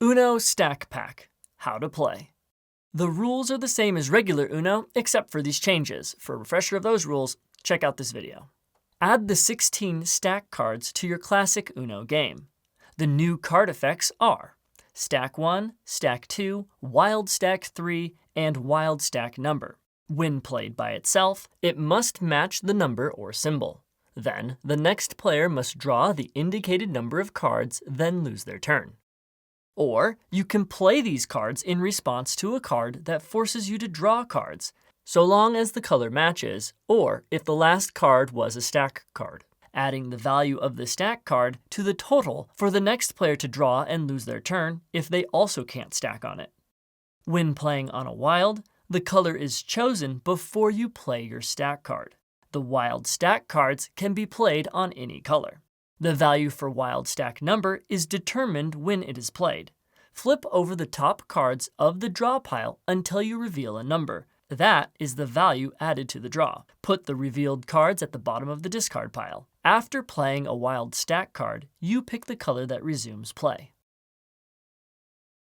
Uno Stack Pack. How to play. The rules are the same as regular Uno, except for these changes. For a refresher of those rules, check out this video. Add the 16 stack cards to your classic Uno game. The new card effects are Stack 1, Stack 2, Wild Stack 3, and Wild Stack Number. When played by itself, it must match the number or symbol. Then, the next player must draw the indicated number of cards, then lose their turn. Or, you can play these cards in response to a card that forces you to draw cards, so long as the color matches, or if the last card was a stack card, adding the value of the stack card to the total for the next player to draw and lose their turn if they also can't stack on it. When playing on a wild, the color is chosen before you play your stack card. The wild stack cards can be played on any color. The value for wild stack number is determined when it is played. Flip over the top cards of the draw pile until you reveal a number. That is the value added to the draw. Put the revealed cards at the bottom of the discard pile. After playing a wild stack card, you pick the color that resumes play.